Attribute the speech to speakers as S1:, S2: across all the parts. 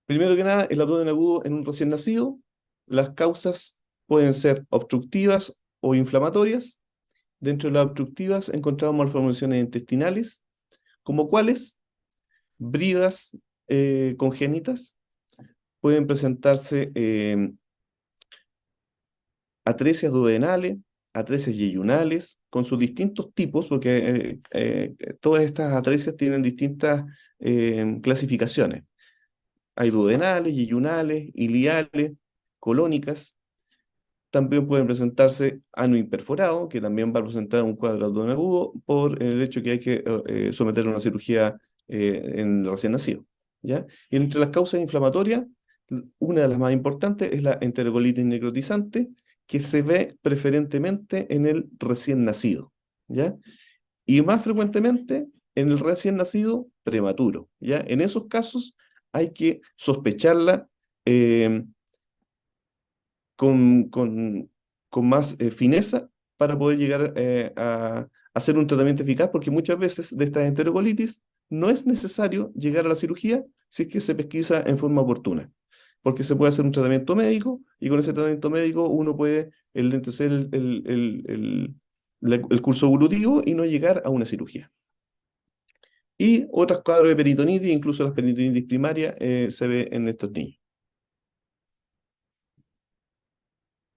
S1: Primero que nada, el abdomen agudo en un recién nacido, las causas pueden ser obstructivas o inflamatorias. Dentro de las obstructivas encontramos malformaciones intestinales, como cuáles, bridas congénitas, pueden presentarse atresias duodenales, atresias yeyunales, con sus distintos tipos, porque todas estas atresias tienen distintas clasificaciones. Hay duodenales, yeyunales, iliales, colónicas. También pueden presentarse ano imperforado, que también va a presentar un cuadro de abdomen agudo por el hecho que hay que someter a una cirugía en el recién nacido. ¿Ya? Y entre las causas inflamatorias, una de las más importantes es la enterocolitis necrotizante, que se ve preferentemente en el recién nacido. ¿Ya? Y más frecuentemente en el recién nacido prematuro. ¿Ya? En esos casos hay que sospecharla eh, con, con, con más fineza para poder llegar a hacer un tratamiento eficaz, porque muchas veces de esta enterocolitis no es necesario llegar a la cirugía si es que se pesquisa en forma oportuna, porque se puede hacer un tratamiento médico y con ese tratamiento médico uno puede enlentecer el curso evolutivo y no llegar a una cirugía. Y otros cuadros de peritonitis, incluso las peritonitis primarias, se ve en estos niños.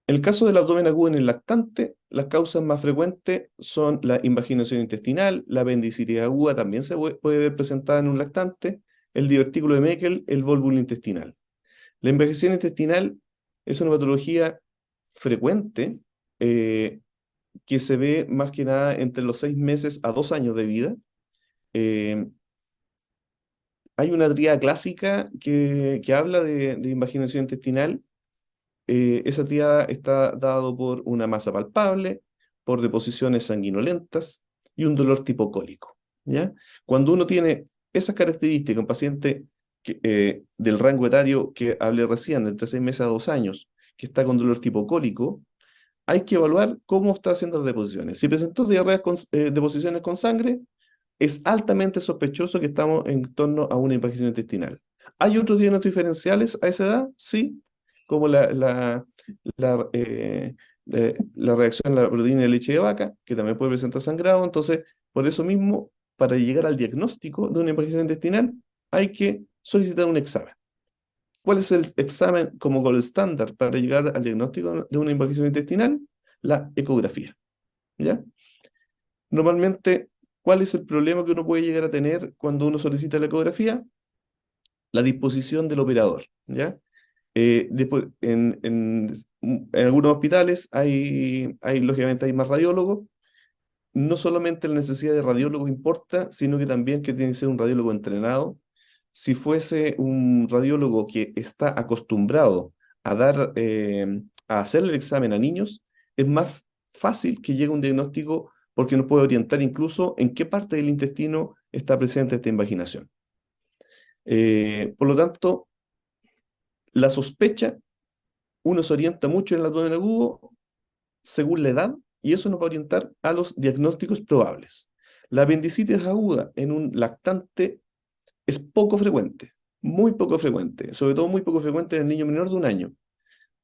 S1: En el caso del abdomen agudo en el lactante, las causas más frecuentes son la invaginación intestinal, la apendicitis aguda también se puede ver presentada en un lactante, el divertículo de Meckel, el vólvulo intestinal. La invaginación intestinal es una patología frecuente eh, que se ve más que nada entre los 6 meses a 2 años de vida. Eh, Hay una tríada clásica que habla de invaginación intestinal. Esa tríada está dado por una masa palpable, por deposiciones sanguinolentas y un dolor tipo cólico, ¿ya? Cuando uno tiene esas características, un paciente del rango etario que hablé recién, de entre 6 meses a 2 años, que está con dolor tipo cólico, hay que evaluar cómo está haciendo las deposiciones. Si presentó diarreas con deposiciones con sangre, es altamente sospechoso que estamos en torno a una invasión intestinal. ¿Hay otros diagnósticos diferenciales a esa edad? Sí, como la, eh, la reacción a la proteína de leche de vaca, que también puede presentar sangrado. Entonces, por eso mismo, para llegar al diagnóstico de una invasión intestinal, hay que solicitar un examen. ¿Cuál es el examen como gold estándar para llegar al diagnóstico de una invasión intestinal? La ecografía, ¿ya? Normalmente, ¿cuál es el problema que uno puede llegar a tener cuando uno solicita la ecografía? La disposición del operador, ¿ya? Después, en algunos hospitales lógicamente, hay más radiólogos. No solamente la necesidad de radiólogo importa, sino que también que tiene que ser un radiólogo entrenado. Si fuese un radiólogo que está acostumbrado a hacer el examen a niños, es más fácil que llegue a un diagnóstico porque nos puede orientar incluso en qué parte del intestino está presente esta invaginación. Por lo tanto, la sospecha, uno se orienta mucho en el abdomen agudo según la edad y eso nos va a orientar a los diagnósticos probables. La apendicitis aguda en un lactante es poco frecuente, muy poco frecuente, sobre todo muy poco frecuente en el niño menor de 1 año,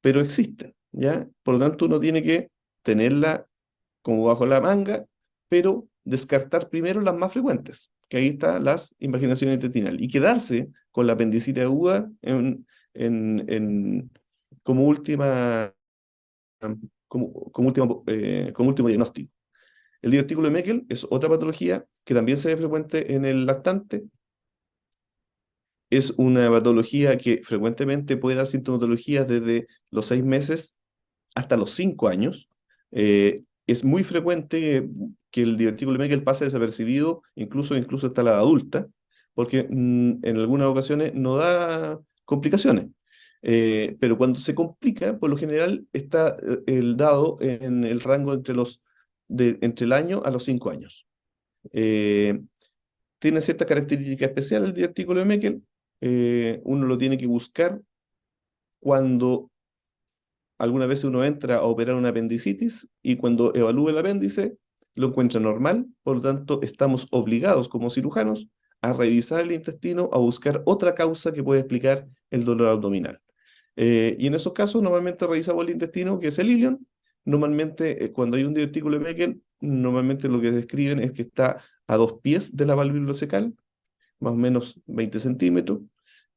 S1: pero existen, ¿ya? Por lo tanto, uno tiene que tenerla como bajo la manga, pero descartar primero las más frecuentes, que ahí están las invaginaciones intestinales, y quedarse con la apendicitis aguda en, en- como última, como último diagnóstico. El divertículo de Meckel es otra patología que también se ve frecuente en el lactante. Es una patología que frecuentemente puede dar sintomatología desde los 6 meses hasta los 5 años. Es muy frecuente que el divertículo de Meckel pase desapercibido, incluso hasta la edad adulta, porque en algunas ocasiones no da complicaciones. Pero cuando se complica, por lo general está el dado en el rango entre el año a los 5 años. Eh, Tiene ciertas características especiales el divertículo de Meckel. Uno lo tiene que buscar cuando algunas veces uno entra a operar una apendicitis y cuando evalúa el apéndice lo encuentra normal, por lo tanto estamos obligados como cirujanos a revisar el intestino, a buscar otra causa que puede explicar el dolor abdominal. Y en esos casos normalmente revisamos el intestino, que es el ilion. Normalmente cuando hay un divertículo de Meckel, normalmente lo que describen es que está a 2 pies de la válvula ileocecal, más o menos 20 centímetros.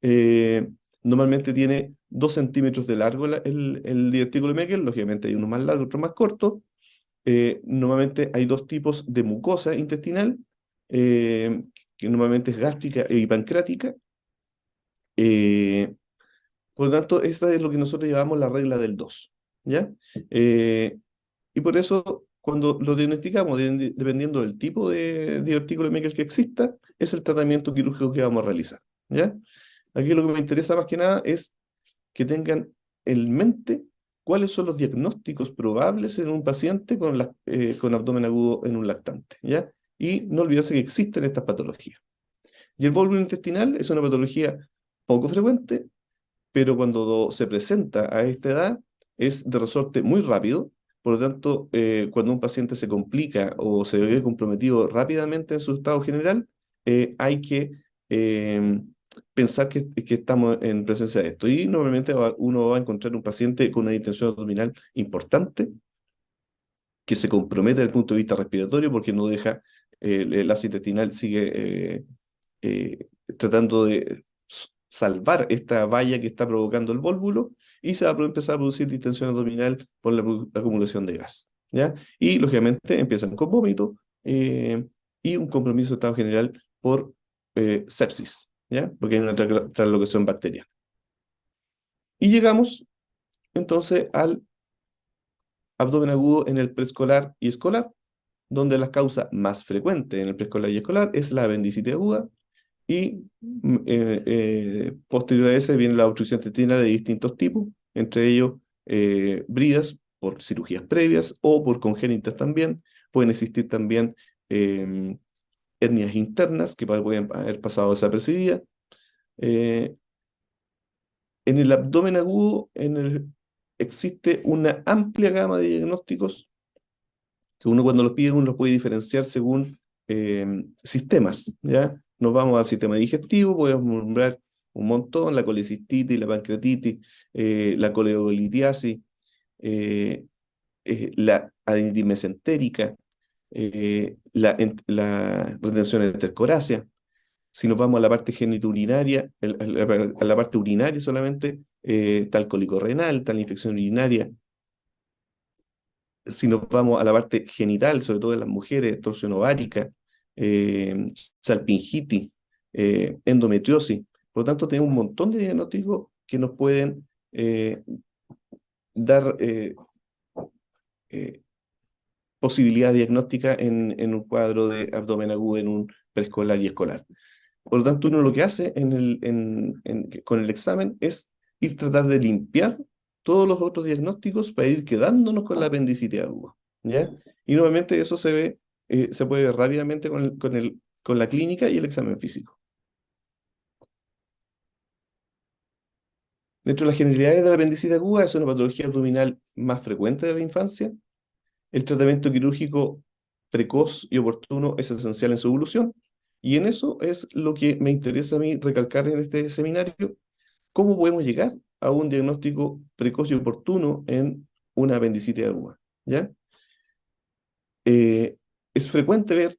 S1: Eh, Normalmente tiene 2 centímetros de largo el divertículo de Meckel, lógicamente hay uno más largo, otro más corto. Normalmente hay 2 tipos de mucosa intestinal, eh, que normalmente es gástrica y pancreática. Eh, por lo tanto, esta es lo que nosotros llamamos la regla del 2, ¿ya? Eh, y por eso, cuando lo diagnosticamos, dependiendo del tipo de divertículo de Meckel que exista, es el tratamiento quirúrgico que vamos a realizar, ¿ya? Aquí lo que me interesa más que nada es que tengan en mente cuáles son los diagnósticos probables en un paciente con abdomen agudo en un lactante, ¿ya? Y no olvidarse que existen estas patologías. Y el bólvulo intestinal es una patología poco frecuente, pero cuando se presenta a esta edad es de resorte muy rápido. Por lo tanto, cuando un paciente se complica o se ve comprometido rápidamente en su estado general, hay que eh, pensar que estamos en presencia de esto. Y normalmente uno va a encontrar un paciente con una distensión abdominal importante, que se compromete desde el punto de vista respiratorio porque no deja, el ácido intestinal sigue tratando de salvar esta valla que está provocando el vólvulo, y se va a empezar a producir distensión abdominal por la acumulación de gas, ¿ya? Y lógicamente empiezan con vómito, y un compromiso de estado general por sepsis, ¿ya? Porque hay una translocación bacteriana. Y llegamos entonces al abdomen agudo en el preescolar y escolar, donde la causa más frecuente en el preescolar y escolar es la apendicitis aguda, y posterior a ese viene la obstrucción intestinal de distintos tipos, entre ellos bridas por cirugías previas o por congénitas también. Pueden existir también eh, hernias internas que pueden haber pasado desapercibidas. Eh, en el abdomen agudo existe una amplia gama de diagnósticos que uno cuando los pide uno los puede diferenciar según sistemas, ¿ya? Nos vamos al sistema digestivo, podemos nombrar un montón: la colecistitis, la pancreatitis, la coleolitiasis, eh, la adenitis mesentérica, la retención enterocorácea. Si nos vamos a la parte genitourinaria, a la parte urinaria solamente, tal cólico renal, tal infección urinaria. Si nos vamos a la parte genital, sobre todo en las mujeres, torsión ovárica, eh, salpingitis, endometriosis. Por lo tanto, tenemos un montón de diagnósticos que nos pueden dar eh, posibilidad diagnóstica en un cuadro de abdomen agudo en un preescolar y escolar. Por lo tanto, uno lo que hace con el examen es ir tratar de limpiar todos los otros diagnósticos para ir quedándonos con la apendicitis aguda, ¿ya? Y nuevamente eso se puede ver rápidamente con la clínica y el examen físico. Dentro de las generalidades de la apendicitis aguda, es una patología abdominal más frecuente de la infancia. El tratamiento quirúrgico precoz y oportuno es esencial en su evolución. Y en eso es lo que me interesa a mí recalcar en este seminario: ¿cómo podemos llegar a un diagnóstico precoz y oportuno en una apendicitis aguda? ¿Ya? Es frecuente ver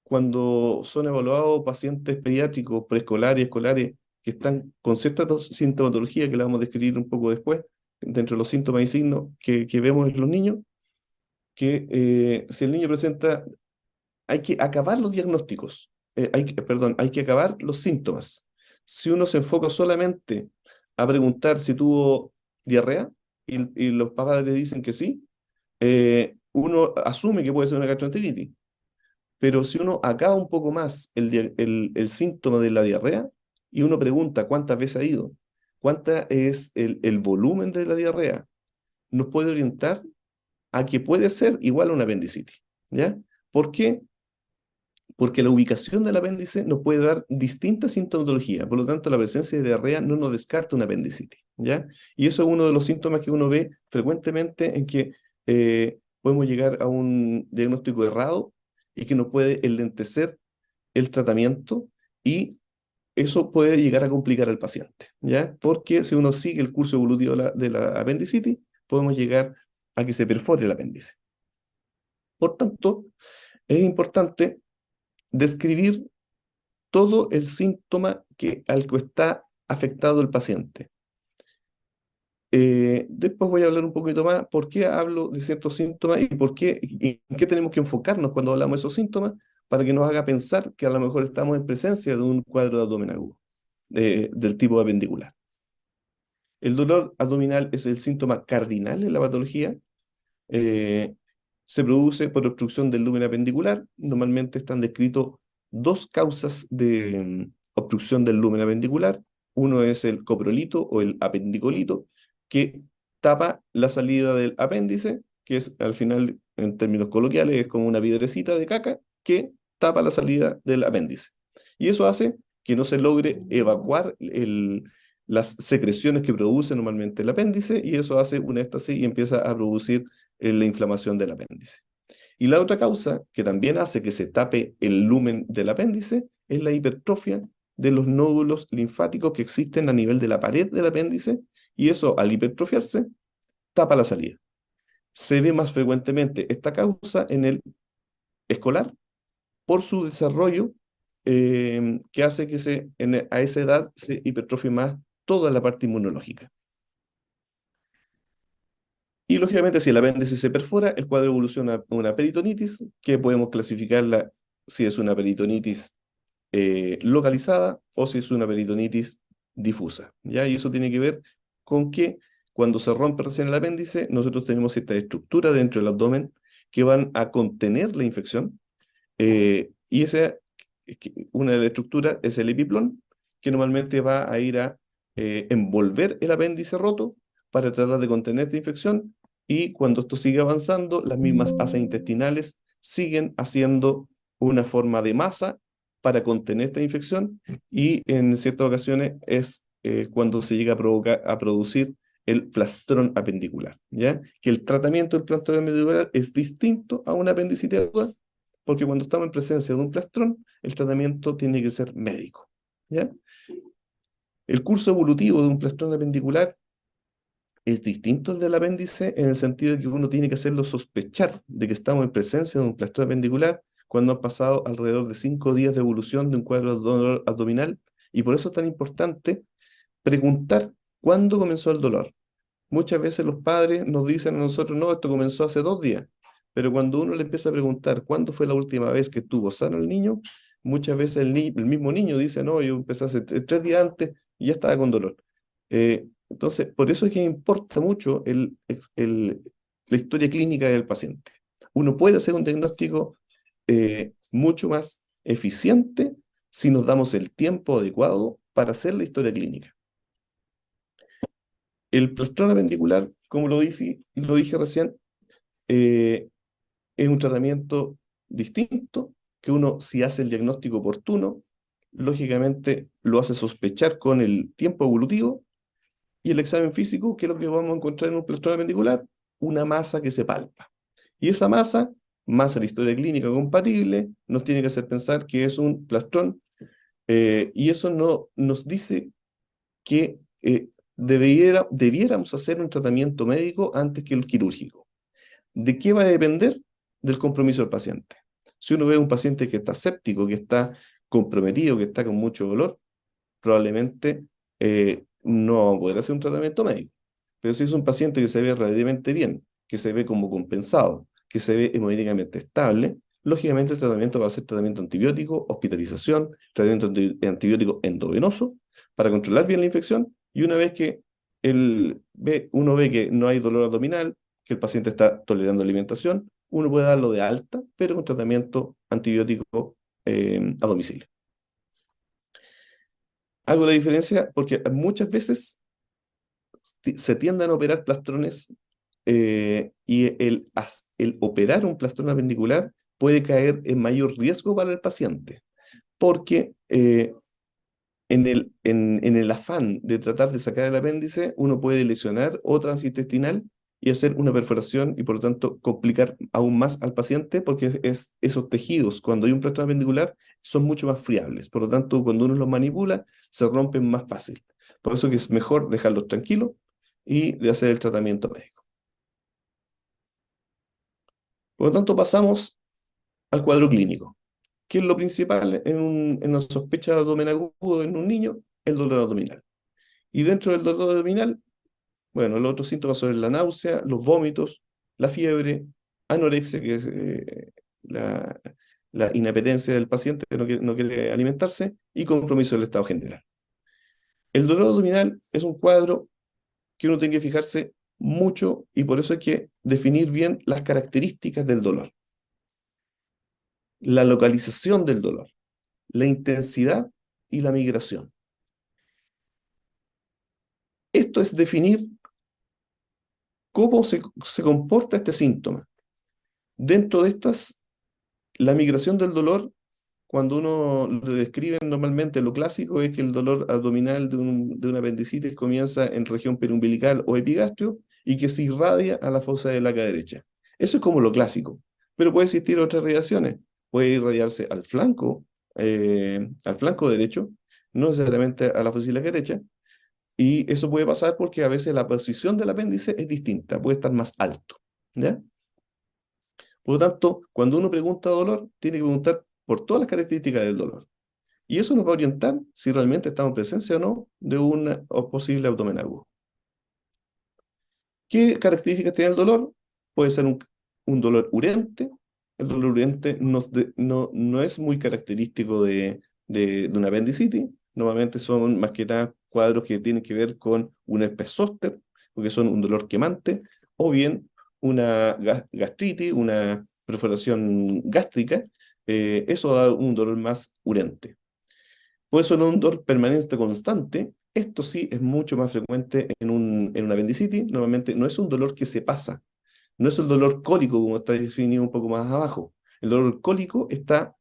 S1: cuando son evaluados pacientes pediátricos, preescolares y escolares que están con cierta sintomatología que la vamos a describir un poco después, dentro de los síntomas y signos que vemos en los niños, que si el niño presenta, hay que acabar los diagnósticos, perdón, hay que acabar los síntomas. Si uno se enfoca solamente a preguntar si tuvo diarrea y los papás le dicen que sí, uno asume que puede ser una gastroenteritis. Pero si uno acaba un poco más el síntoma de la diarrea y uno pregunta cuántas veces ha ido, cuánta es el volumen de la diarrea, nos puede orientar a que puede ser igual a una apendicitis, ¿ya? ¿Por qué? Porque la ubicación del apéndice nos puede dar distintas sintomatologías. Por lo tanto, la presencia de diarrea no nos descarta una apendicitis, ¿ya? Y eso es uno de los síntomas que uno ve frecuentemente, en que podemos llegar a un diagnóstico errado y que nos puede enlentecer el tratamiento y eso puede llegar a complicar al paciente, ¿ya? Porque si uno sigue el curso evolutivo de la apendicitis, podemos llegar a que se perfore el apéndice. Por tanto, es importante describir todo el síntoma al que está afectado el paciente. Después voy a hablar un poquito más por qué hablo de ciertos síntomas y en qué tenemos que enfocarnos cuando hablamos de esos síntomas para que nos haga pensar que a lo mejor estamos en presencia de un cuadro de abdomen agudo, del tipo apendicular. El dolor abdominal es el síntoma cardinal en la patología. eh, Se produce por obstrucción del lumen apendicular. Normalmente están descritos dos causas de obstrucción del lumen apendicular. Uno es el coprolito o el apendicolito, que tapa la salida del apéndice, que es al final, en términos coloquiales, es como una piedrecita de caca que tapa la salida del apéndice. Y eso hace que no se logre evacuar las secreciones que produce normalmente el apéndice, y eso hace una éstasis y empieza a producir la inflamación del apéndice. Y la otra causa que también hace que se tape el lumen del apéndice es la hipertrofia de los nódulos linfáticos que existen a nivel de la pared del apéndice, y eso, al hipertrofiarse, tapa la salida. Se ve más frecuentemente esta causa en el escolar por su desarrollo, que hace que a esa edad se hipertrofie más toda la parte inmunológica. Y lógicamente, si el apéndice se perfora, el cuadro evoluciona a una peritonitis, que podemos clasificarla si es una peritonitis localizada o si es una peritonitis difusa, ¿ya? Y eso tiene que ver con que cuando se rompe recién el apéndice, nosotros tenemos esta estructura dentro del abdomen que van a contener la infección, y una de las estructuras es el epiplón, que normalmente va a ir a envolver el apéndice roto para tratar de contener esta infección, y cuando esto sigue avanzando, las mismas asas intestinales siguen haciendo una forma de masa para contener esta infección, y en ciertas ocasiones es cuando se llega a producir el plastrón apendicular, ¿ya? Que el tratamiento del plastrón apendicular es distinto a una apendicitis aguda, porque cuando estamos en presencia de un plastrón, el tratamiento tiene que ser médico, ¿ya? El curso evolutivo de un plastrón apendicular es distinto al del apéndice en el sentido de que uno tiene que hacerlo sospechar de que estamos en presencia de un plastrón apendicular cuando han pasado alrededor de 5 días de evolución de un cuadro de dolor abdominal, y por eso es tan importante preguntar cuándo comenzó el dolor. Muchas veces los padres nos dicen a nosotros, no, esto comenzó hace 2 días, pero cuando uno le empieza a preguntar cuándo fue la última vez que estuvo sano el niño, muchas veces el mismo niño dice, no, yo empecé hace 3 días antes y ya estaba con dolor. Entonces, por eso es que importa mucho la historia clínica del paciente. Uno puede hacer un diagnóstico mucho más eficiente si nos damos el tiempo adecuado para hacer la historia clínica. El plastrón apendicular, como lo dije recién, eh, es un tratamiento distinto que uno, si hace el diagnóstico oportuno, lógicamente lo hace sospechar con el tiempo evolutivo y el examen físico, que es lo que vamos a encontrar en un plastrón apendicular, una masa que se palpa. Y esa masa, más la historia clínica compatible, nos tiene que hacer pensar que es un plastrón, y eso no, nos dice que debiéramos hacer un tratamiento médico antes que el quirúrgico. ¿De qué va a depender? Del compromiso del paciente. Si uno ve un paciente que está séptico, que está comprometido, que está con mucho dolor, probablemente no va a poder hacer un tratamiento médico. Pero si es un paciente que se ve relativamente bien, que se ve como compensado, que se ve hemodinâmicamente estable, lógicamente el tratamiento va a ser tratamiento antibiótico, hospitalización, tratamiento antibiótico endovenoso para controlar bien la infección, y una vez que uno ve que no hay dolor abdominal, que el paciente está tolerando alimentación, uno puede darlo de alta, pero con tratamiento antibiótico a domicilio. Hago la diferencia porque muchas veces se tienden a operar plastrones, y el operar un plastrón apendicular puede caer en mayor riesgo para el paciente, porque en el afán de tratar de sacar el apéndice, uno puede lesionar otra transintestinal y hacer una perforación, y por lo tanto complicar aún más al paciente, porque esos tejidos, cuando hay un plastrón apendicular, son mucho más friables. Por lo tanto, cuando uno los manipula, se rompen más fácil. Por eso que es mejor dejarlos tranquilos y de hacer el tratamiento médico. Por lo tanto, pasamos al cuadro clínico. ¿Qué es lo principal en una sospecha de abdomen agudo en un niño? El dolor abdominal. Y dentro del dolor abdominal, bueno, los otros síntomas son la náusea, los vómitos, la fiebre, anorexia, que es la, la inapetencia del paciente que no quiere alimentarse, y compromiso del estado general. El dolor abdominal es un cuadro que uno tiene que fijarse mucho y por eso hay que definir bien las características del dolor, la localización del dolor, la intensidad y la migración. Esto es definir cómo se comporta este síntoma. Dentro de estas, la migración del dolor, cuando uno lo describe normalmente, lo clásico es que el dolor abdominal de una apendicitis comienza en región periumbilical o epigastrio y que se irradia a la fosa de la cadera derecha. Eso es como lo clásico, pero puede existir otras radiaciones. Puede irradiarse al flanco derecho, no necesariamente a la fosa de la derecha, y eso puede pasar porque a veces la posición del apéndice es distinta, puede estar más alto, ¿ya? Por lo tanto, cuando uno pregunta dolor, tiene que preguntar por todas las características del dolor. Y eso nos va a orientar si realmente estamos en presencia o no de un posible abdomen agudo. ¿Qué características tiene el dolor? Puede ser un dolor urente. El dolor urente no es muy característico de una apendicitis. Normalmente son más que nada cuadros que tienen que ver con un herpes zóster, porque son un dolor quemante, o bien una gastritis, una perforación gástrica. Eso da un dolor más urente. Puede ser un dolor permanente constante. Esto sí es mucho más frecuente en una apendicitis. Normalmente no es un dolor que se pasa, no es el dolor cólico como está definido un poco más abajo. El dolor cólico está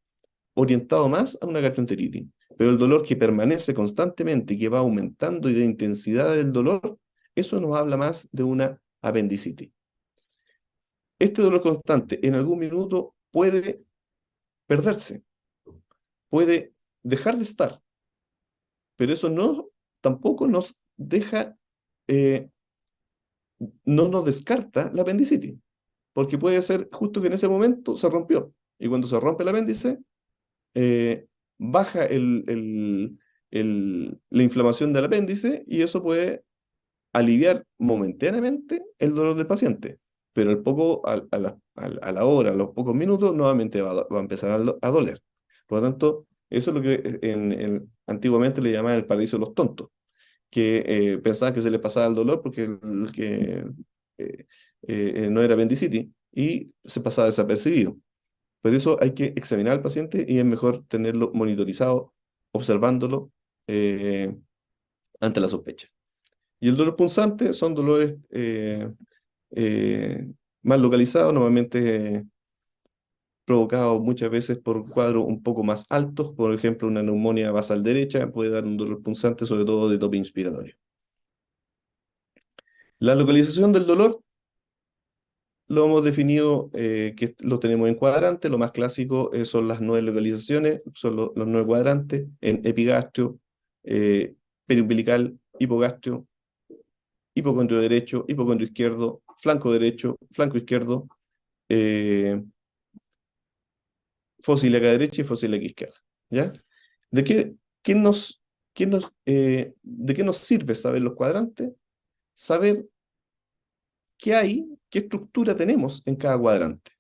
S1: orientado más a una gastroenteritis, pero el dolor que permanece constantemente y que va aumentando y de intensidad del dolor, eso nos habla más de una apendicitis. Este dolor constante en algún minuto puede perderse, puede dejar de estar, pero eso tampoco nos deja, eh, no nos descarta la apendicitis, porque puede ser justo que en ese momento se rompió, y cuando se rompe el apéndice, baja la inflamación del apéndice y eso puede aliviar momentáneamente el dolor del paciente, pero a la hora, a los pocos minutos, nuevamente va a empezar a doler. Por lo tanto, eso es lo que antiguamente le llamaban el paraíso de los tontos, que pensaban que se les pasaba el dolor porque eh, no era apendicitis y se pasaba desapercibido. Por eso hay que examinar al paciente y es mejor tenerlo monitorizado, observándolo eh, ante la sospecha. Y el dolor punzante son dolores eh, más localizados, normalmente provocados muchas veces por cuadros un poco más altos. Por ejemplo, una neumonía basal derecha puede dar un dolor punzante, sobre todo de tope inspiratorio. La localización del dolor lo hemos definido que lo tenemos en cuadrante. Lo más clásico son las 9 localizaciones, son los 9 cuadrantes en epigastrio, periumbilical, hipogastrio, hipocondrio derecho, hipocondrio izquierdo, flanco derecho, flanco izquierdo, eh, fosa ilíaca derecha y fosa ilíaca izquierda. ¿Ya? ¿De qué nos, de qué nos sirve saber los cuadrantes? Saber qué hay, qué estructura tenemos en cada cuadrante.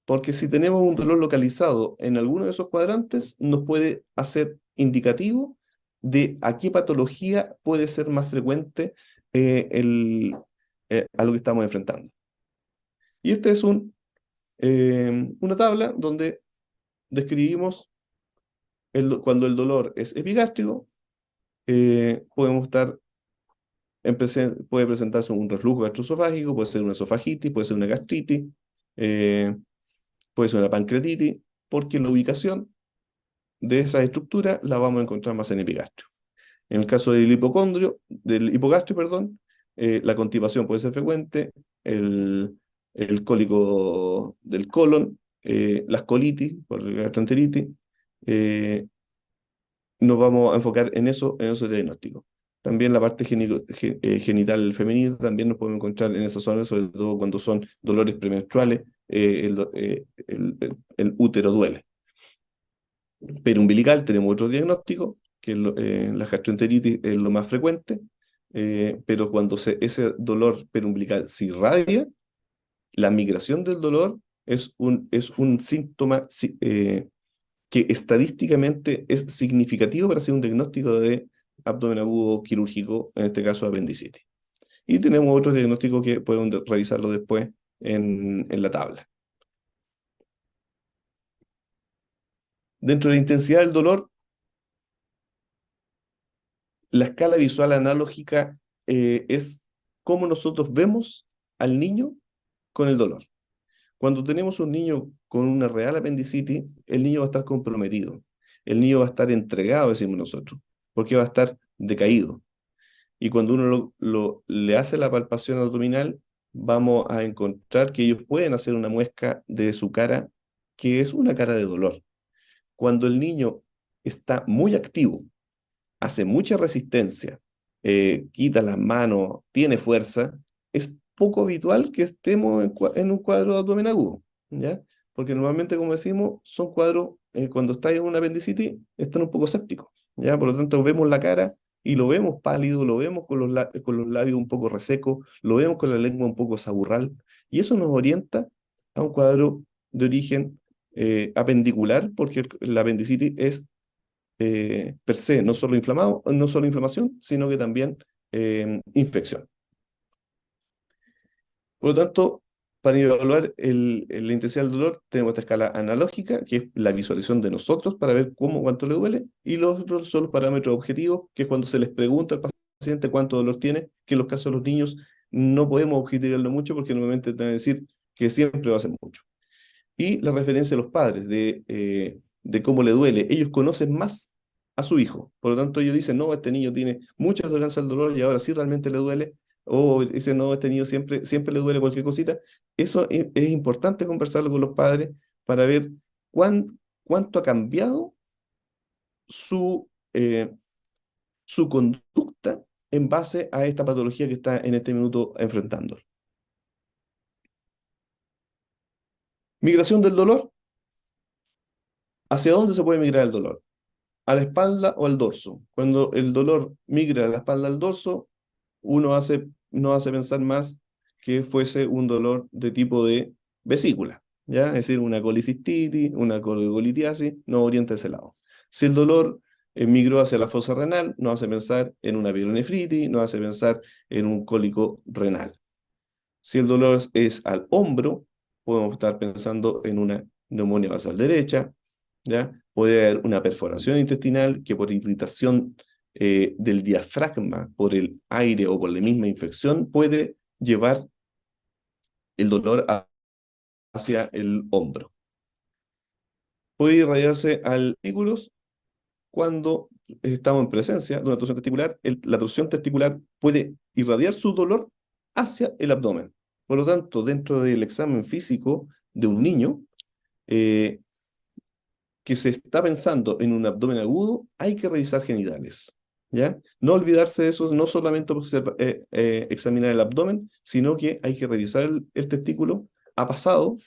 S1: Porque si tenemos un dolor localizado en alguno de esos cuadrantes, nos puede hacer indicativo de a qué patología puede ser más frecuente a lo que estamos enfrentando. Y esta es una tabla donde describimos cuando el dolor es epigástrico, podemos estar puede presentarse un reflujo gastroesofágico, puede ser una esofagitis, puede ser una gastritis, eh, puede ser una pancreatitis, porque la ubicación de esa estructura la vamos a encontrar más en epigastrio. En el caso del hipogastrio, perdón, la constipación puede ser frecuente, el cólico del colon, las colitis por gastroenteritis, eh, nos vamos a enfocar en esos diagnósticos. También la parte genital femenina, también nos podemos encontrar en esas zonas, sobre todo cuando son dolores premenstruales, el útero duele. Perumbilical tenemos otro diagnóstico, que es la gastroenteritis es lo más frecuente, pero cuando ese dolor perumbilical se irradia, la migración del dolor es un síntoma que estadísticamente es significativo para hacer un diagnóstico de abdomen agudo quirúrgico, en este caso apendicitis. Y tenemos otros diagnósticos que pueden revisarlo después en la tabla. Dentro de la intensidad del dolor, la escala visual analógica es cómo nosotros vemos al niño con el dolor. Cuando tenemos un niño con una real apendicitis, el niño va a estar comprometido, el niño va a estar entregado, decimos nosotros, porque va a estar decaído. Y cuando uno le hace la palpación abdominal, vamos a encontrar que ellos pueden hacer una muesca de su cara, que es una cara de dolor. Cuando el niño está muy activo, hace mucha resistencia, quita las manos, tiene fuerza, es poco habitual que estemos en un cuadro de abdomen agudo, ¿ya? Porque normalmente, como decimos, son cuadros, cuando está en una apendicitis, están un poco sépticos, ¿ya? Por lo tanto, vemos la cara y lo vemos pálido, lo vemos con con los labios un poco resecos, lo vemos con la lengua un poco saburral, y eso nos orienta a un cuadro de origen apendicular, porque la apendicitis es per se, no solo inflamado, no solo inflamación, sino que también infección. Por lo tanto, para evaluar la intensidad del dolor, tenemos esta escala analógica, que es la visualización de nosotros para ver cuánto le duele, y los otros son los parámetros objetivos, que es cuando se les pregunta al paciente cuánto dolor tiene, que en los casos de los niños no podemos objetivarlo mucho porque normalmente te van a decir que siempre va a ser mucho. Y la referencia de los padres, de cómo le duele. Ellos conocen más a su hijo. Por lo tanto, ellos dicen, no, este niño tiene mucha tolerancia al dolor y ahora sí realmente le duele. O dicen, no, este niño siempre le duele cualquier cosita. Eso es importante conversarlo con los padres para ver cuánto ha cambiado su, eh, su conducta en base a esta patología que está en este minuto enfrentando. Migración del dolor. ¿Hacia dónde se puede migrar el dolor? A la espalda o al dorso. Cuando el dolor migra a la espalda al dorso, no hace pensar más que fuese un dolor de tipo de vesícula, ¿ya? Es decir, una colicistitis, una coligolitiasis, nos orienta a ese lado. Si el dolor migró hacia la fosa renal, nos hace pensar en una pielonefritis, nos hace pensar en un cólico renal. Si el dolor es al hombro, podemos estar pensando en una neumonía basal derecha, ¿ya? Puede haber una perforación intestinal que por irritación del diafragma, por el aire o por la misma infección, puede llevar el dolor hacia el hombro. Puede irradiarse al testículos cuando estamos en presencia de una torsión testicular. La torsión testicular puede irradiar su dolor hacia el abdomen. Por lo tanto, dentro del examen físico de un niño, eh, que se está pensando en un abdomen agudo, hay que revisar genitales, ¿ya? No olvidarse de eso, no solamente examinar el abdomen, sino que hay que revisar el testículo. Ha pasado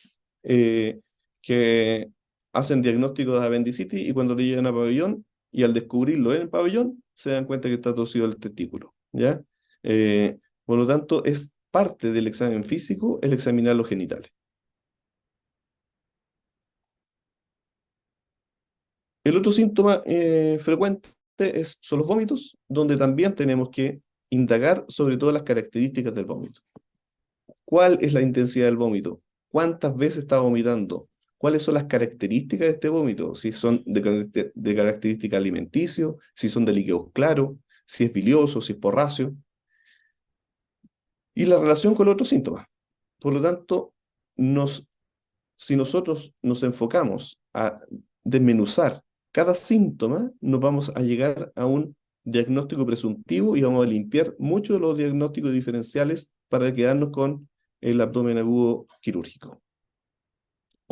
S1: que hacen diagnóstico de apendicitis y cuando le llegan a pabellón y al descubrirlo en el pabellón, se dan cuenta que está torcido el testículo, ¿ya? Por lo tanto, es parte del examen físico el examinar los genitales. El otro síntoma frecuente son los vómitos, donde también tenemos que indagar sobre todas las características del vómito. ¿Cuál es la intensidad del vómito? ¿Cuántas veces está vomitando? ¿Cuáles son las características de este vómito? Si son de característica alimenticio, si son de líquidos claros, si es bilioso, si es porráceo. Y la relación con los otros síntomas. Por lo tanto, si nosotros nos enfocamos a desmenuzar cada síntoma, nos vamos a llegar a un diagnóstico presuntivo y vamos a limpiar muchos de los diagnósticos diferenciales para quedarnos con el abdomen agudo quirúrgico.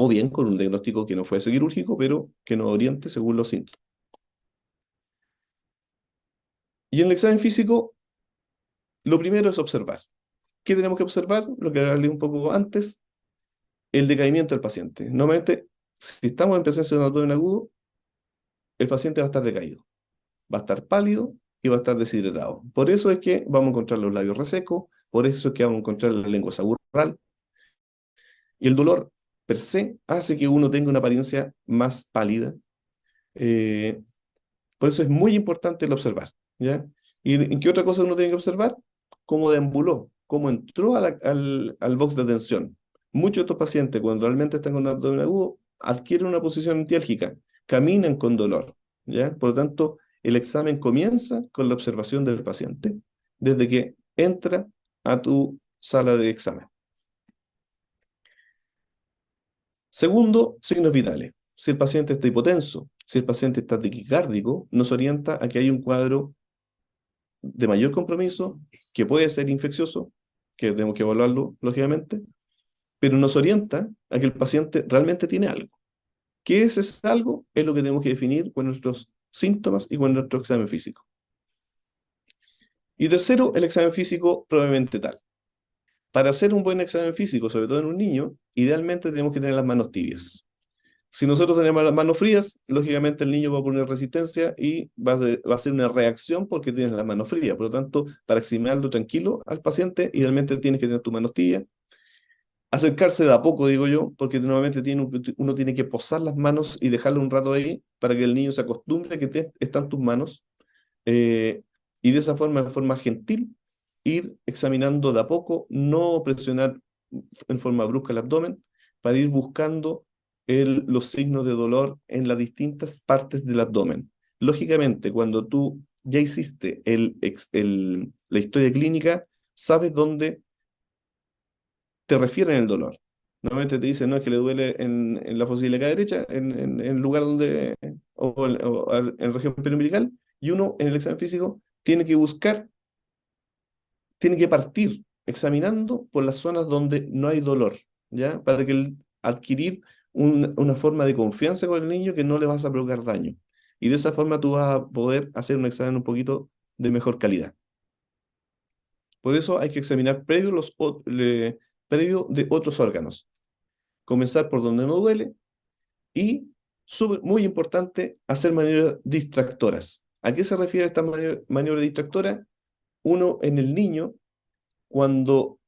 S1: o bien con un diagnóstico que no fuese quirúrgico, pero que nos oriente según los síntomas. Y en el examen físico, lo primero es observar. ¿Qué tenemos que observar? Lo que hablé un poco antes, el decaimiento del paciente. Normalmente, si estamos en presencia de un abdomen agudo, el paciente va a estar decaído, va a estar pálido y va a estar deshidratado. Por eso es que vamos a encontrar los labios resecos, por eso es que vamos a encontrar la lengua saburral, y el dolor per se hace que uno tenga una apariencia más pálida. Eh, por eso es muy importante el observar, ¿ya? ¿Y en qué otra cosa uno tiene que observar? Cómo deambuló, cómo entró al box de atención. Muchos de estos pacientes, cuando realmente están con un abdomen agudo, adquieren una posición antiálgica, caminan con dolor, ¿ya? Por lo tanto, el examen comienza con la observación del paciente desde que entra a tu sala de examen. Segundo, signos vitales. Si el paciente está hipotenso, si el paciente está taquicárdico, nos orienta a que hay un cuadro de mayor compromiso, que puede ser infeccioso, que tenemos que evaluarlo, lógicamente, pero nos orienta a que el paciente realmente tiene algo. ¿Qué es ese algo? Es lo que tenemos que definir con nuestros síntomas y con nuestro examen físico. Y tercero, el examen físico probablemente tal. Para hacer un buen examen físico, sobre todo en un niño, idealmente tenemos que tener las manos tibias. Si nosotros tenemos las manos frías, lógicamente el niño va a poner resistencia y va a hacer una reacción porque tienes las manos frías. Por lo tanto, para examinarlo tranquilo al paciente, idealmente tienes que tener tus manos tibias. Acercarse de a poco, digo yo, porque normalmente uno tiene que posar las manos y dejarlo un rato ahí para que el niño se acostumbre a que están tus manos. eh, y de esa forma, de forma gentil, ir examinando de a poco, no presionar en forma brusca el abdomen, para ir buscando los signos de dolor en las distintas partes del abdomen. Lógicamente, cuando tú ya hiciste la historia clínica, sabes dónde te refieren el dolor. Normalmente te dicen, no, es que le duele en la fosa ilíaca derecha, en el lugar donde, en la región periumbilical, y uno en el examen físico tiene que buscar, tiene que partir examinando por las zonas donde no hay dolor, ¿ya? Para que adquirir una forma de confianza con el niño que no le vas a provocar daño. Y de esa forma tú vas a poder hacer un examen un poquito de mejor calidad. Por eso hay que examinar previo de otros órganos. Comenzar por donde no duele y, muy importante, hacer maniobras distractoras. ¿A qué se refiere esta maniobra distractora? Uno en el niño, cuando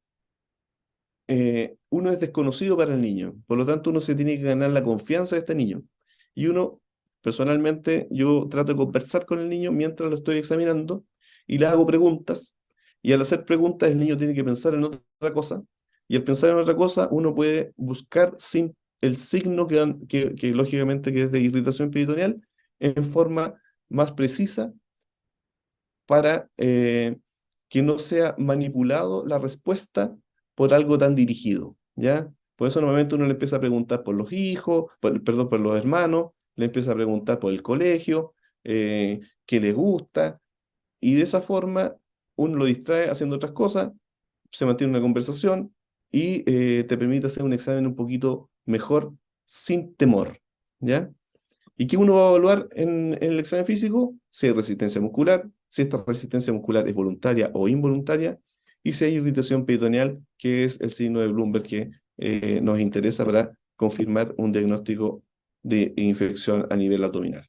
S1: uno es desconocido para el niño, por lo tanto uno se tiene que ganar la confianza de este niño. Y uno, personalmente, yo trato de conversar con el niño mientras lo estoy examinando y le hago preguntas. Y al hacer preguntas el niño tiene que pensar en otra cosa. Y al pensar en otra cosa uno puede buscar el signo que lógicamente que es de irritación peritoneal en forma más precisa para que no sea manipulado la respuesta por algo tan dirigido, ¿ya? Por eso normalmente uno le empieza a preguntar por los hijos, perdón, por los hermanos, le empieza a preguntar por el colegio, qué les gusta, y de esa forma uno lo distrae haciendo otras cosas, se mantiene una conversación y te permite hacer un examen un poquito mejor sin temor, ¿ya? ¿Y qué uno va a evaluar en el examen físico? Si hay resistencia muscular, si esta resistencia muscular es voluntaria o involuntaria, y si hay irritación peritoneal, que es el signo de Bloomberg que nos interesa para confirmar un diagnóstico de infección a nivel abdominal.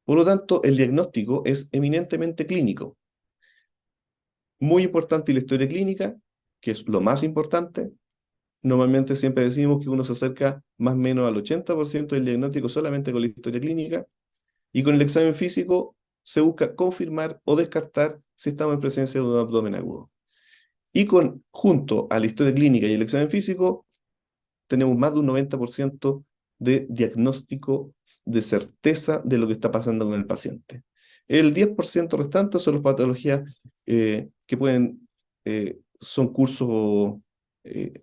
S1: Por lo tanto, el diagnóstico es eminentemente clínico. Muy importante la historia clínica, que es lo más importante. Normalmente siempre decimos que uno se acerca más o menos al 80% del diagnóstico solamente con la historia clínica. Y con el examen físico se busca confirmar o descartar si estamos en presencia de un abdomen agudo. Y junto a la historia clínica y el examen físico, tenemos más de un 90% de diagnóstico de certeza de lo que está pasando con el paciente. El 10% restante son las patologías que son cursos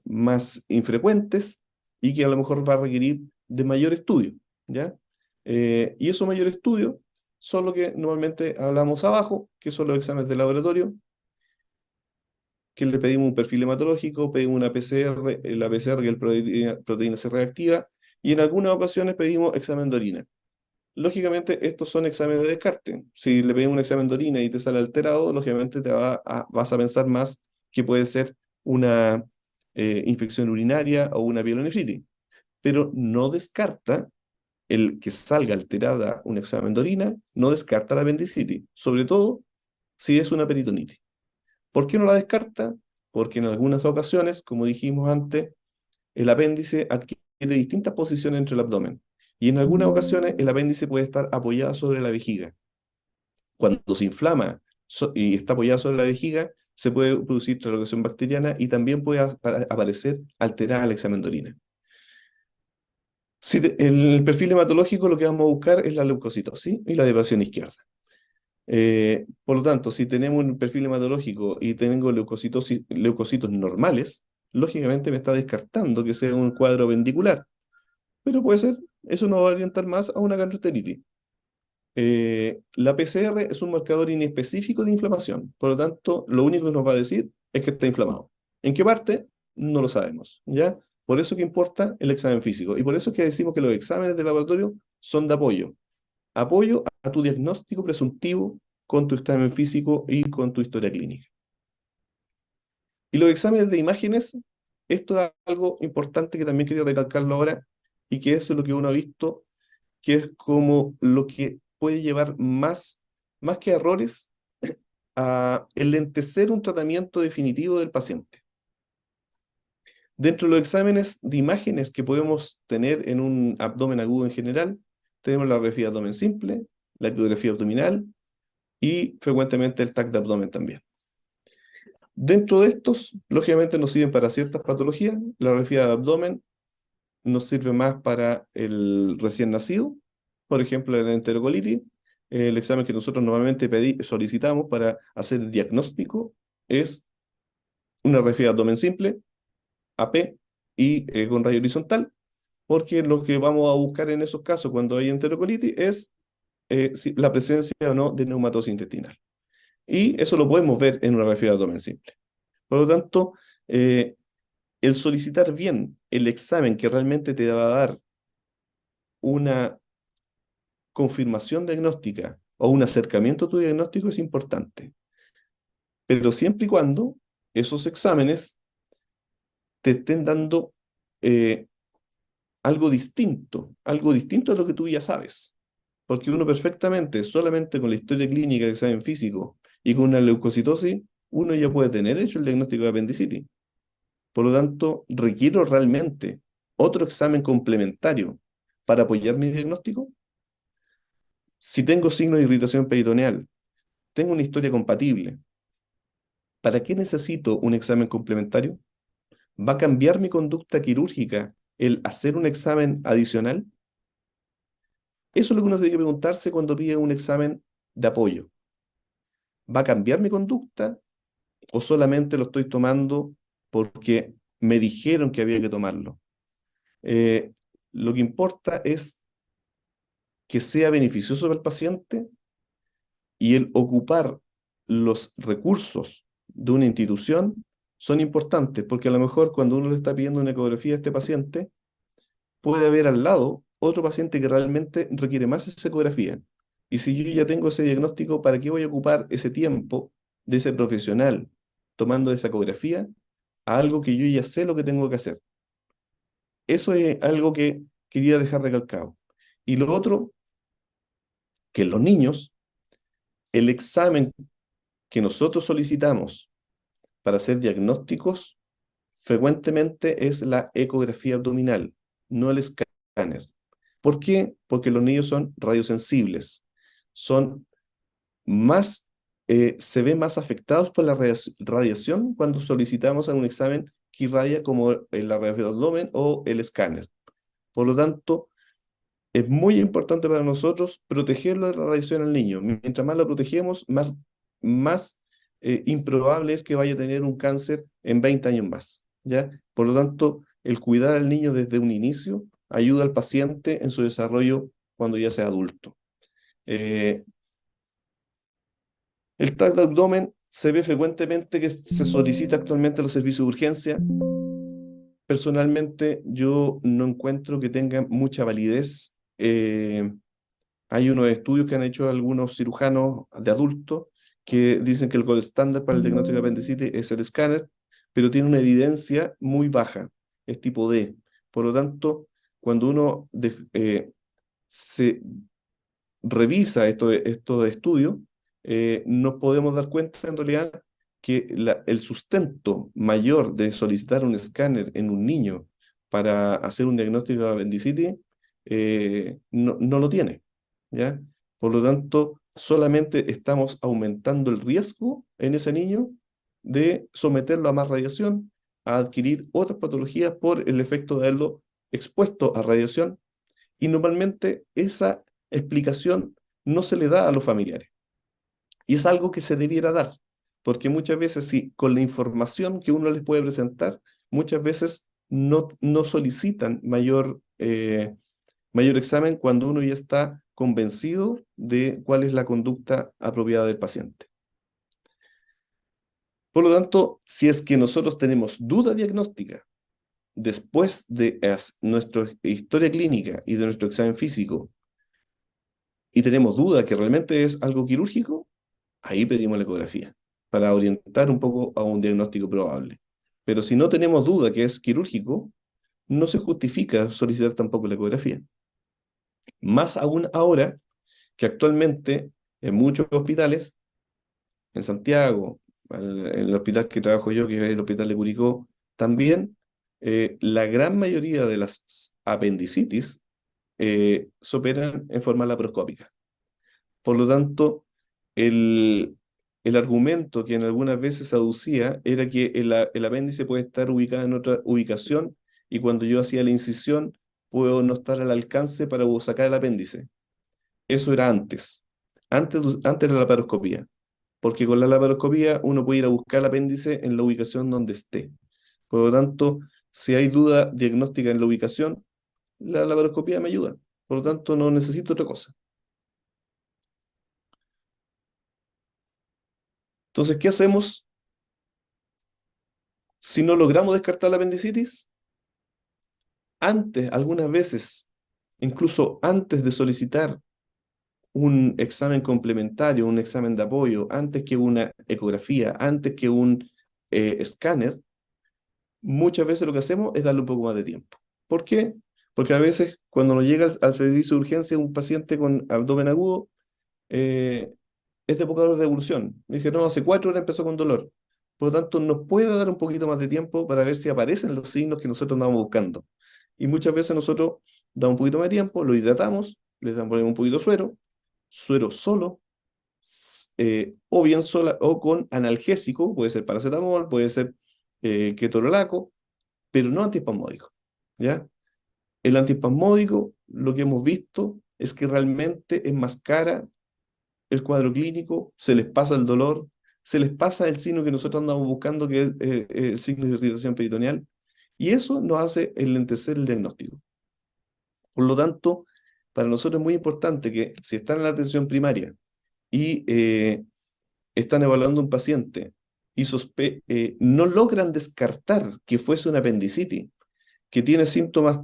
S1: más infrecuentes y que a lo mejor va a requerir de mayor estudio, ¿ya? Y esos mayores estudios son lo que normalmente hablamos abajo, que son los exámenes de laboratorio, que le pedimos un perfil hematológico, pedimos una PCR, la PCR que es proteína C reactiva, y en algunas ocasiones pedimos examen de orina. Lógicamente, estos son exámenes de descarte. Si le pedimos un examen de orina y te sale alterado, lógicamente vas a pensar más que puede ser una infección urinaria o una pielonefritis. Pero no descarta el que salga alterada un examen de orina, no descarta la apendicitis, sobre todo si es una peritonitis. ¿Por qué no la descarta? Porque en algunas ocasiones, como dijimos antes, el apéndice adquiere distintas posiciones entre el abdomen. Y en algunas ocasiones el apéndice puede estar apoyado sobre la vejiga. Cuando se inflama y está apoyado sobre la vejiga, se puede producir translocación bacteriana y también puede aparecer alterada el examen de orina. Si el perfil hematológico lo que vamos a buscar es la leucocitosis y la depresión izquierda. Por lo tanto, si tenemos un perfil hematológico y tengo leucocitos normales, lógicamente me está descartando que sea un cuadro vendicular, pero puede ser, eso nos va a orientar más a una gastroenteritis. La PCR es un marcador inespecífico de inflamación, por lo tanto, lo único que nos va a decir es que está inflamado. ¿En qué parte? No lo sabemos, ¿ya? Por eso que importa el examen físico y por eso es que decimos que los exámenes de laboratorio son de apoyo a tu diagnóstico presuntivo con tu examen físico y con tu historia clínica. Y los exámenes de imágenes, esto es algo importante que también quería recalcarlo ahora, y que eso es lo que uno ha visto, que es como lo que puede llevar más que errores, a enlentecer un tratamiento definitivo del paciente. Dentro de los exámenes de imágenes que podemos tener en un abdomen agudo en general, tenemos la radiografía de abdomen simple, la ecografía abdominal, y frecuentemente el TAC de abdomen también. Dentro de estos, lógicamente nos sirven para ciertas patologías. La radiografía de abdomen nos sirve más para el recién nacido, por ejemplo, la enterocolitis. El examen que nosotros normalmente solicitamos para hacer el diagnóstico es una radiografía de abdomen simple, AP y con radio horizontal, porque lo que vamos a buscar en esos casos cuando hay enterocolitis es la presencia o no de neumatosis intestinal. Y eso lo podemos ver en una radiografía de abdomen simple. Por lo tanto, el solicitar bien el examen que realmente te va a dar una confirmación diagnóstica o un acercamiento a tu diagnóstico es importante. Pero siempre y cuando esos exámenes te estén dando eh, algo distinto a lo que tú ya sabes. Porque uno perfectamente, solamente con la historia clínica de examen físico y con una leucocitosis, uno ya puede tener hecho el diagnóstico de apendicitis. Por lo tanto, requiero realmente otro examen complementario para apoyar mi diagnóstico. Si tengo signos de irritación peritoneal, tengo una historia compatible, ¿para qué necesito un examen complementario? ¿Va a cambiar mi conducta quirúrgica el hacer un examen adicional? Eso es lo que uno tiene que preguntarse cuando pide un examen de apoyo. ¿Va a cambiar mi conducta o solamente lo estoy tomando porque me dijeron que había que tomarlo? Eh, lo que importa es que sea beneficioso para el paciente y el ocupar los recursos de una institución son importantes, porque a lo mejor cuando uno le está pidiendo una ecografía a este paciente, puede haber al lado otro paciente que realmente requiere más esa ecografía. Y si yo ya tengo ese diagnóstico, ¿para qué voy a ocupar ese tiempo de ese profesional tomando esa ecografía a algo que yo ya sé lo que tengo que hacer? Eso es algo que quería dejar recalcado. Y lo otro, que en los niños, el examen que nosotros solicitamos para hacer diagnósticos frecuentemente es la ecografía abdominal, no el escáner. ¿Por qué? Porque los niños son radiosensibles, son más, se ven más afectados por la radiación cuando solicitamos un examen que irradia como la radiografía de abdomen o el escáner. Por lo tanto, es muy importante para nosotros protegerlo de la radiación al niño. Mientras más lo protegemos, más improbable es que vaya a tener un cáncer en 20 años más, ¿ya? Por lo tanto, el cuidar al niño desde un inicio ayuda al paciente en su desarrollo cuando ya sea adulto. Eh, el TAC de abdomen Se ve frecuentemente que se solicita actualmente a los servicios de urgencia. Personalmente, yo no encuentro que tenga mucha validez. Hay unos estudios que han hecho algunos cirujanos de adultos que dicen que el gold estándar para el diagnóstico de apendicitis es el escáner, pero tiene una evidencia muy baja, es tipo D. Por lo tanto, cuando uno se revisa estos estudios, nos podemos dar cuenta en realidad que el sustento mayor de solicitar un escáner en un niño para hacer un diagnóstico de apendicitis no lo tiene, ¿ya? Por lo tanto, solamente estamos aumentando el riesgo en ese niño de someterlo a más radiación, a adquirir otras patologías por el efecto de haberlo expuesto a radiación, y normalmente esa explicación no se le da a los familiares. Y es algo que se debiera dar, porque muchas veces, sí, con la información que uno les puede presentar, muchas veces no solicitan mayor examen cuando uno ya está convencido de cuál es la conducta apropiada del paciente. Por lo tanto, si es que nosotros tenemos duda diagnóstica después de nuestra historia clínica y de nuestro examen físico, y tenemos duda que realmente es algo quirúrgico, ahí pedimos la ecografía para orientar un poco a un diagnóstico probable. Pero si no tenemos duda que es quirúrgico, no se justifica solicitar tampoco la ecografía. Más aún ahora que actualmente en muchos hospitales, en Santiago, en el hospital que trabajo yo, que es el hospital de Curicó, también la gran mayoría de las apendicitis se operan en forma laparoscópica. Por lo tanto, el argumento que en algunas veces se aducía era que el apéndice puede estar ubicado en otra ubicación y cuando yo hacía la incisión puedo no estar al alcance para sacar el apéndice. Eso era antes de la laparoscopía, porque con la laparoscopía uno puede ir a buscar el apéndice en la ubicación donde esté. Por lo tanto, si hay duda diagnóstica en la ubicación, la laparoscopía me ayuda. Por lo tanto, no necesito otra cosa. Entonces, ¿qué hacemos si no logramos descartar la apendicitis? Antes, algunas veces, incluso antes de solicitar un examen complementario, un examen de apoyo, antes que una ecografía, antes que un escáner, muchas veces lo que hacemos es darle un poco más de tiempo. ¿Por qué? Porque a veces cuando nos llega al servicio de urgencia un paciente con abdomen agudo, eh, es de poca hora de evolución. Me dije, no, hace 4 horas empezó con dolor. Por lo tanto, nos puede dar un poquito más de tiempo para ver si aparecen los signos que nosotros andamos buscando. Y muchas veces nosotros damos un poquito más de tiempo, lo hidratamos, le damos un poquito de suero solo, o bien sola, o con analgésico, puede ser paracetamol, puede ser ketorolaco, pero no antiespasmódico, ¿ya? El antiespasmódico, lo que hemos visto es que realmente enmascara el cuadro clínico, se les pasa el dolor, se les pasa el signo que nosotros andamos buscando, que es el signo de irritación peritoneal, y eso nos hace enlentecer el diagnóstico. Por lo tanto, para nosotros es muy importante que si están en la atención primaria y están evaluando un paciente y no logran descartar que fuese una apendicitis, que tiene síntomas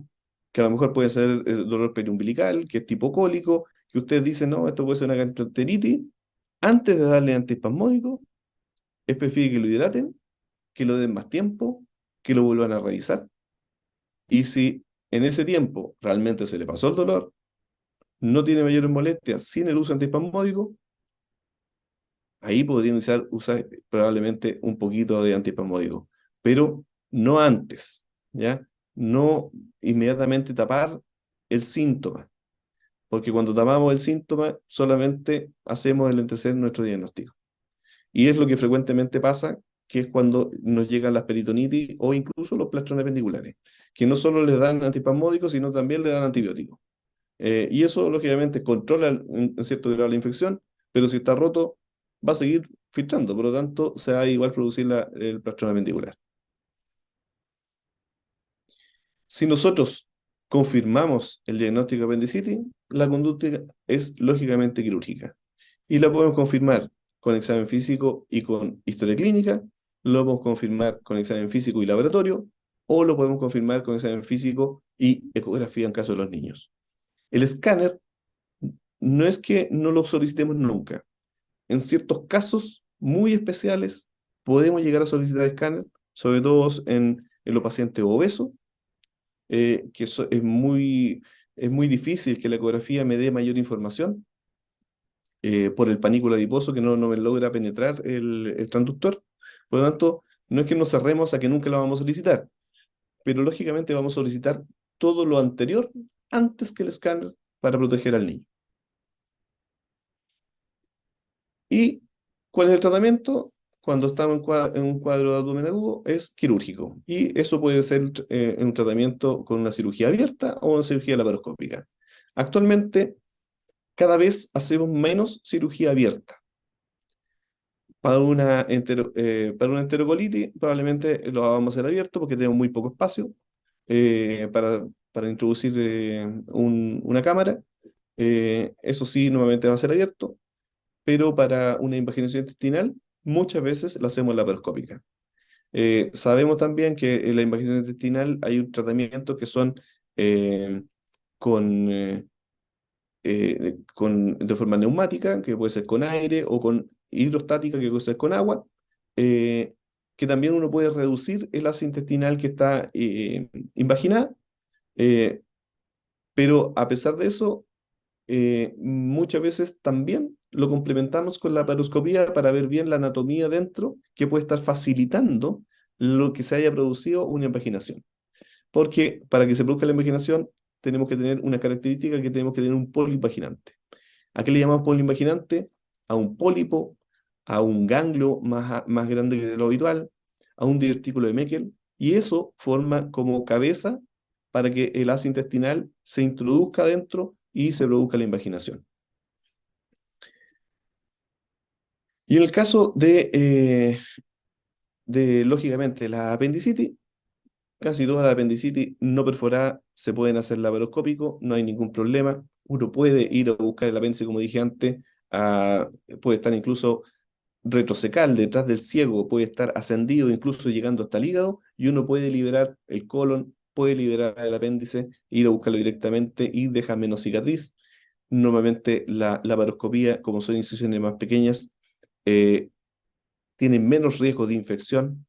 S1: que a lo mejor puede ser el dolor periumbilical, que es tipo cólico, que ustedes dicen, no, esto puede ser una gastroenteritis, antes de darle antiespasmódico, es preferible que lo hidraten, que lo den más tiempo, que lo vuelvan a revisar. Y si en ese tiempo realmente se le pasó el dolor, no tiene mayores molestias sin el uso de antiespasmódico, ahí podrían usar probablemente un poquito de antiespasmódico, pero no antes, ¿ya? No inmediatamente tapar el síntoma, porque cuando tapamos el síntoma solamente hacemos enlentecer nuestro diagnóstico. Y es lo que frecuentemente pasa, que es cuando nos llegan las peritonitis o incluso los plastrones pendiculares, que no solo les dan antiespasmódicos, sino también le dan antibióticos. Y eso, lógicamente, controla en cierto grado la infección, pero si está roto, va a seguir filtrando. Por lo tanto, se va a igual producir el plastroma pendicular. Si nosotros confirmamos el diagnóstico de apendicitis, la conducta es lógicamente quirúrgica. Y la podemos confirmar con examen físico y con historia clínica, lo podemos confirmar con examen físico y laboratorio, o lo podemos confirmar con examen físico y ecografía en caso de los niños. El escáner no es que no lo solicitemos nunca. En ciertos casos muy especiales podemos llegar a solicitar escáner, sobre todo en los pacientes obesos, es muy difícil que la ecografía me dé mayor información por el panículo adiposo que no me logra penetrar el transductor. Por lo tanto, no es que nos cerremos a que nunca lo vamos a solicitar, pero lógicamente vamos a solicitar todo lo anterior antes que el escáner para proteger al niño. ¿Y cuál es el tratamiento? Cuando estamos en un cuadro de abdomen agudo, es quirúrgico. Y eso puede ser un tratamiento con una cirugía abierta o una cirugía laparoscópica. Actualmente, cada vez hacemos menos cirugía abierta. Para una enterocolitis, probablemente lo vamos a hacer abierto porque tenemos muy poco espacio para introducir una cámara. Eso sí, nuevamente va a ser abierto, pero para una invaginación intestinal, muchas veces la hacemos laparoscópica. Sabemos también que en la invaginación intestinal hay un tratamiento que son eh, con, de forma neumática, que puede ser con aire, o con hidrostática, que puede ser con agua, eh, que también uno puede reducir el ácido intestinal que está invaginada, eh, pero a pesar de eso, muchas veces también lo complementamos con la paroscopía para ver bien la anatomía dentro, que puede estar facilitando lo que se haya producido una invaginación. Porque para que se produzca la invaginación, tenemos que tener una característica que tenemos que tener un pólipo invaginante. ¿A qué le llamamos pólipo invaginante? A un pólipo, a un ganglio más grande que lo habitual, a un divertículo de Meckel, y eso forma como cabeza para que el ácido intestinal se introduzca adentro y se produzca la invaginación. Y en el caso lógicamente, la apendicitis, casi todas las apendicitis no perforadas se pueden hacer laparoscópico, no hay ningún problema. Uno puede ir a buscar el apéndice, como dije antes, puede estar incluso retrocecal detrás del ciego, puede estar ascendido, incluso llegando hasta el hígado, y uno puede liberar el colon, puede liberar el apéndice, ir a buscarlo directamente y deja menos cicatriz. Normalmente la laparoscopía, como son incisiones más pequeñas, eh, tienen menos riesgo de infección.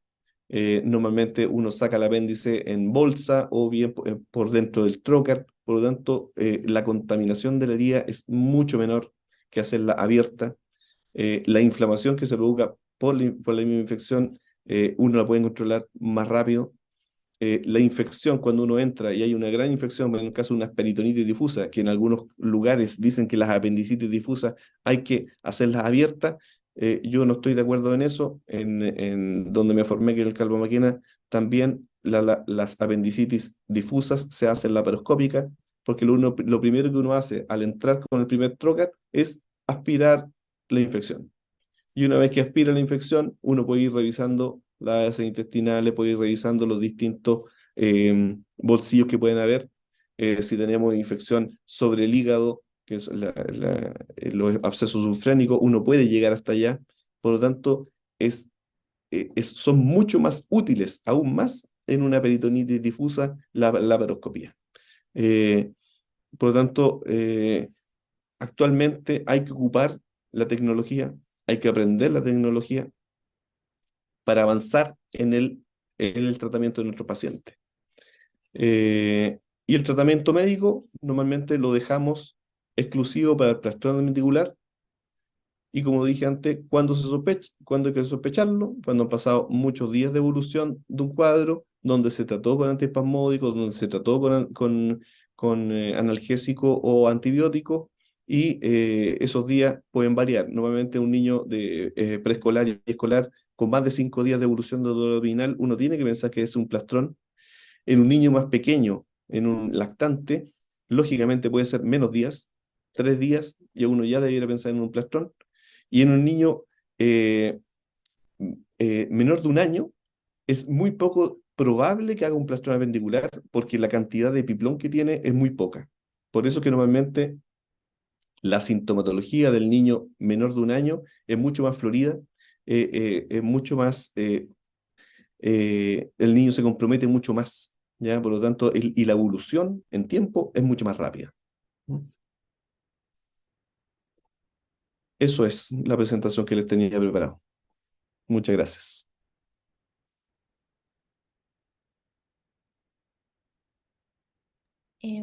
S1: Normalmente uno saca el apéndice en bolsa o bien por dentro del trocar, por lo tanto la contaminación de la herida es mucho menor que hacerla abierta. La inflamación que se provoca por la misma infección, uno la puede controlar más rápido. La infección, cuando uno entra y hay una gran infección, en el caso de una peritonitis difusa, que en algunos lugares dicen que las apendicitis difusas hay que hacerlas abiertas, yo no estoy de acuerdo en eso. En donde me formé, que en el Calvo Maquena, también las apendicitis difusas se hacen laparoscópicas, porque lo primero que uno hace al entrar con el primer trocar es aspirar la infección. Y una vez que aspira la infección, uno puede ir revisando las heces intestinales, puede ir revisando los distintos bolsillos que pueden haber. Si tenemos infección sobre el hígado, que es los abscesos subfrénicos, uno puede llegar hasta allá. Por lo tanto, son mucho más útiles, aún más en una peritonitis difusa, la laparoscopía. Eh, por lo tanto, actualmente hay que ocupar la tecnología, hay que aprender la tecnología para avanzar en el tratamiento de nuestro paciente. Y el tratamiento médico normalmente lo dejamos exclusivo para el trastorno ventricular. Y como dije antes, cuando hay que sospecharlo, cuando han pasado muchos días de evolución de un cuadro, donde se trató con antiespasmódicos, donde se trató con analgésico o antibiótico, y esos días pueden variar. Normalmente un niño de preescolar y escolar con más de 5 días de evolución de dolor abdominal, uno tiene que pensar que es un plastrón. En un niño más pequeño, en un lactante, lógicamente puede ser menos días, 3 días, y uno ya debiera pensar en un plastrón. Y en un niño eh, menor de un año, es muy poco probable que haga un plastrón apendicular porque la cantidad de epiplón que tiene es muy poca. Por eso que normalmente La sintomatología del niño menor de un año es mucho más florida, es mucho más, el niño se compromete mucho más, ¿ya? Por lo tanto, y la evolución en tiempo es mucho más rápida. Eso es la presentación que les tenía preparado. Muchas gracias.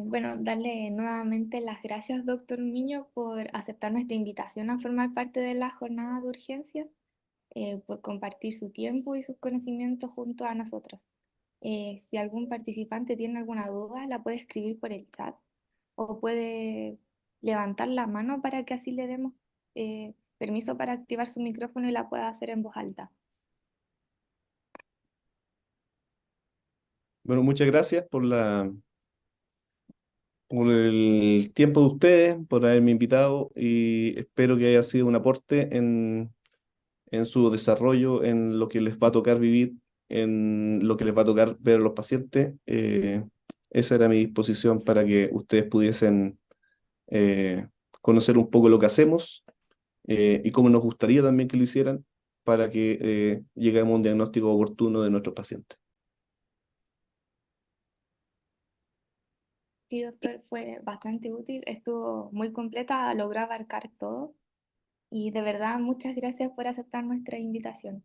S2: Bueno, darle nuevamente las gracias, doctor Miño, por aceptar nuestra invitación a formar parte de la jornada de urgencia, por compartir su tiempo y sus conocimientos junto a nosotros. Si algún participante tiene alguna duda, la puede escribir por el chat o puede levantar la mano para que así le demos permiso para activar su micrófono y la pueda hacer en voz alta.
S1: Bueno, muchas gracias por el tiempo de ustedes, por haberme invitado y espero que haya sido un aporte en su desarrollo, en lo que les va a tocar vivir, en lo que les va a tocar ver a los pacientes. Esa era mi disposición para que ustedes pudiesen eh, conocer un poco lo que hacemos y cómo nos gustaría también que lo hicieran para que lleguemos a un diagnóstico oportuno de nuestros pacientes.
S2: Sí, doctor, fue bastante útil, estuvo muy completa, logró abarcar todo y de verdad muchas gracias por aceptar nuestra invitación.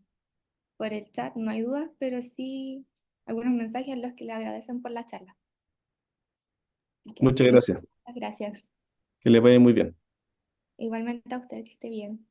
S2: Por el chat no hay dudas, pero sí algunos mensajes en los que le agradecen por la charla. Así que
S1: Muchas gracias.
S2: muchas gracias.
S1: Que les vaya muy bien.
S2: Igualmente a usted, que esté bien.